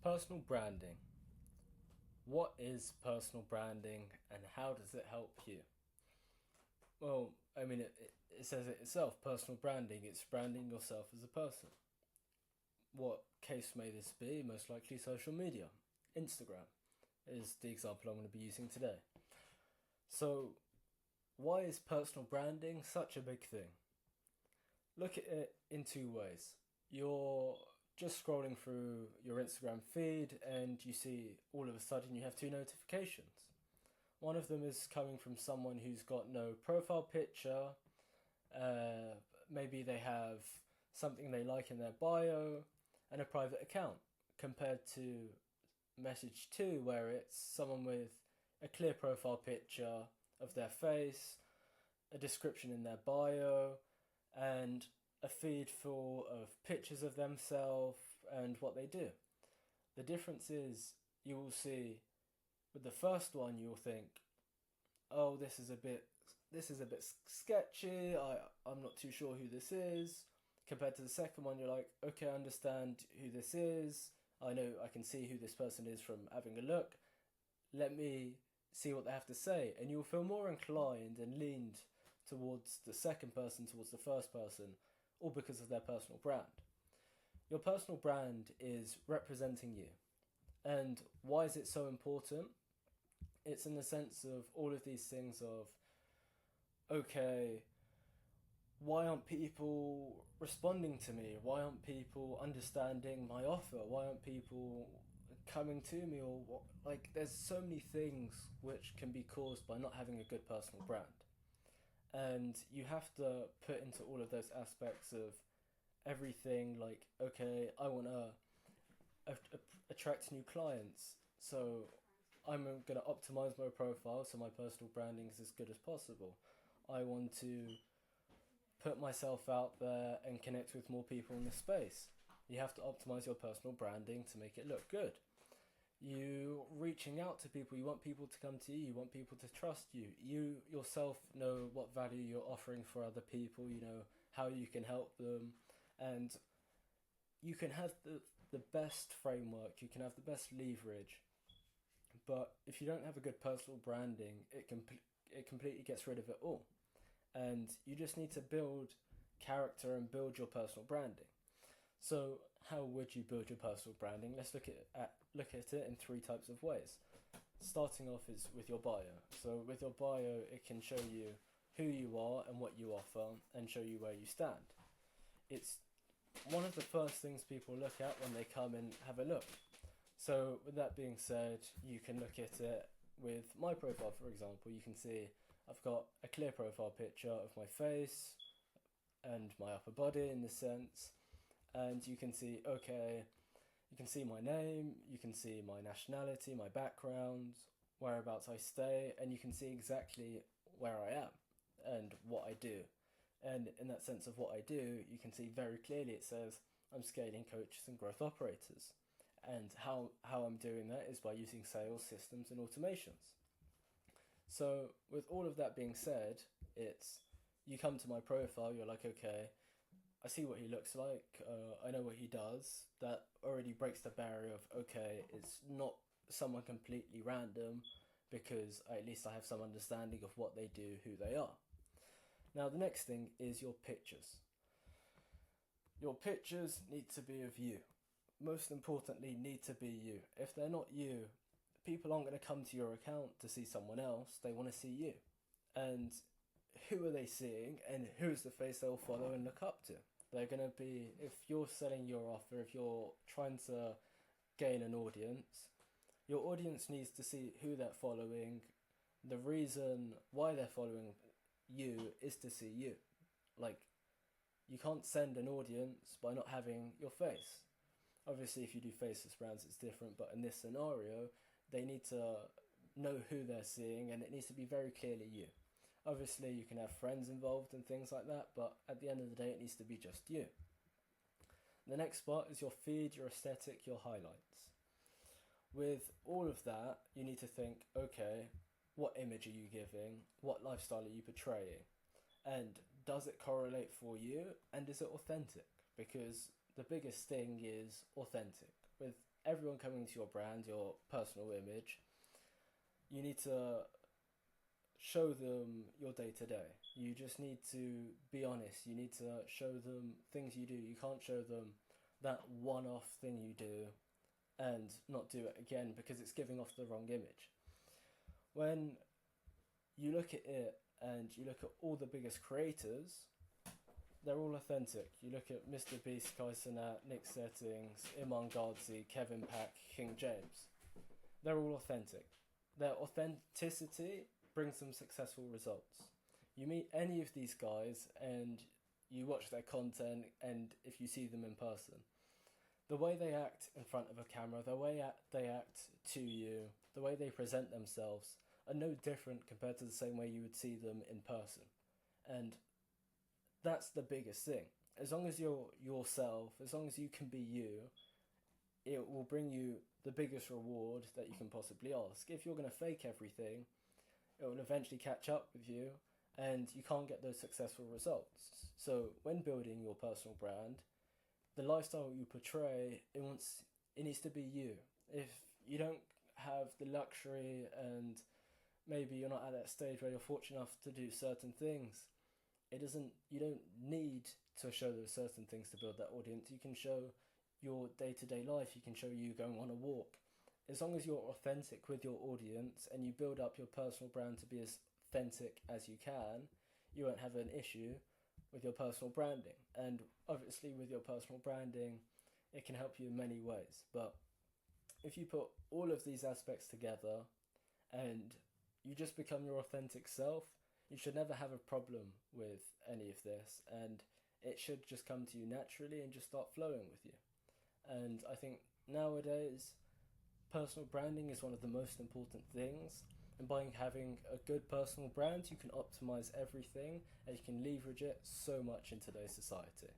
Personal branding. What is personal branding and how does it help you? Well, it says it itself. Personal branding, it's branding yourself as a person. What case may this be? Most likely social media. Instagram is the example I'm going to be using today. So, why is personal branding such a big thing? Look at it in two ways. You're just scrolling through your Instagram feed and you see all of a sudden you have two notifications. One of them is coming from someone who's got no profile picture. Uh, Maybe they have something they like in their bio and a private account, compared to message two, where it's someone with a clear profile picture of their face, a description in their bio, and a feed full of pictures of themselves and what they do. The difference is you will see with the first one you'll think, oh, this is a bit sketchy. I'm not too sure who this is. Compared to the second one, you're like, okay, I understand who this is. I can see who this person is from having a look. Let me see what they have to say, and you'll feel more inclined and leaned towards the second person, towards the first person, all because of their personal brand. Your personal brand is representing you. And why is it so important? It's in the sense of all of these things of, okay, why aren't people responding to me? Why aren't people understanding my offer? Why aren't people coming to me? Or what? Like, there's so many things which can be caused by not having a good personal brand. And you have to put into all of those aspects of everything, like, okay, I want to attract new clients, so I'm going to optimize my profile so my personal branding is as good as possible. I want to put myself out there and connect with more people in the space. You have to optimize your personal branding to make it look good. You reaching out to people, you want people to come to you want people to trust you. You yourself know what value you're offering for other people, you know how you can help them, and you can have the best framework, you can have the best leverage, but if you don't have a good personal branding, it completely gets rid of it all. And you just need to build character and build your personal branding. So how would you build your personal branding? Let's look at it in three types of ways. Starting off is with your bio. So with your bio, it can show you who you are and what you offer and show you where you stand. It's one of the first things people look at when they come and have a look. So with that being said, you can look at it with my profile, for example. You can see I've got a clear profile picture of my face and my upper body in this sense. And you can see, okay, you can see my name, you can see my nationality, my background, whereabouts I stay, and you can see exactly where I am and what I do. And in that sense of what I do, you can see very clearly it says I'm scaling coaches and growth operators. And how I'm doing that is by using sales systems and automations. So with all of that being said, it's you come to my profile, you're like, okay, I see what he looks like, I know what he does. That already breaks the barrier of, okay, it's not someone completely random, because at least I have some understanding of what they do, who they are. Now the next thing is your pictures. Your pictures need to be of you. Most importantly, need to be you. If they're not you, people aren't going to come to your account to see someone else, they want to see you. And who are they seeing, and who's the face they'll follow and look up to? They're going to be, if you're selling your offer, if you're trying to gain an audience, your audience needs to see who they're following. The reason why they're following you is to see you. Like, you can't send an audience by not having your face. Obviously, if you do faceless brands, it's different, but in this scenario, they need to know who they're seeing, and it needs to be very clearly you. Obviously, you can have friends involved and things like that, but at the end of the day, it needs to be just you. The next part is your feed, your aesthetic, your highlights. With all of that, you need to think, okay, what image are you giving? What lifestyle are you portraying? And does it correlate for you? And is it authentic? Because the biggest thing is authentic. With everyone coming to your brand, your personal image, you need to show them your day to day. You just need to be honest. You need to show them things you do. You can't show them that one off thing you do and not do it again because it's giving off the wrong image. When you look at it and you look at all the biggest creators, they're all authentic. You look at Mr. Beast, Kai Cenat, Nick Settings, Iman Gardzi, Kevin Pack, King James. They're all authentic. Their authenticity brings them successful results. You meet any of these guys and you watch their content, and if you see them in person, the way they act in front of a camera, the way they act to you, the way they present themselves are no different compared to the same way you would see them in person. And that's the biggest thing. As long as you're yourself, as long as you can be you, it will bring you the biggest reward that you can possibly ask. If you're going to fake everything, it will eventually catch up with you and you can't get those successful results. So when building your personal brand, the lifestyle you portray, it needs to be you. If you don't have the luxury and maybe you're not at that stage where you're fortunate enough to do certain things, you don't need to show those certain things to build that audience. You can show your day-to-day life. You can show you going on a walk. As long as you're authentic with your audience and you build up your personal brand to be as authentic as you can, you won't have an issue with your personal branding. And obviously with your personal branding, it can help you in many ways. But if you put all of these aspects together and you just become your authentic self, you should never have a problem with any of this, and it should just come to you naturally and just start flowing with you. And I think nowadays, personal branding is one of the most important things, and by having a good personal brand, you can optimize everything and you can leverage it so much in today's society.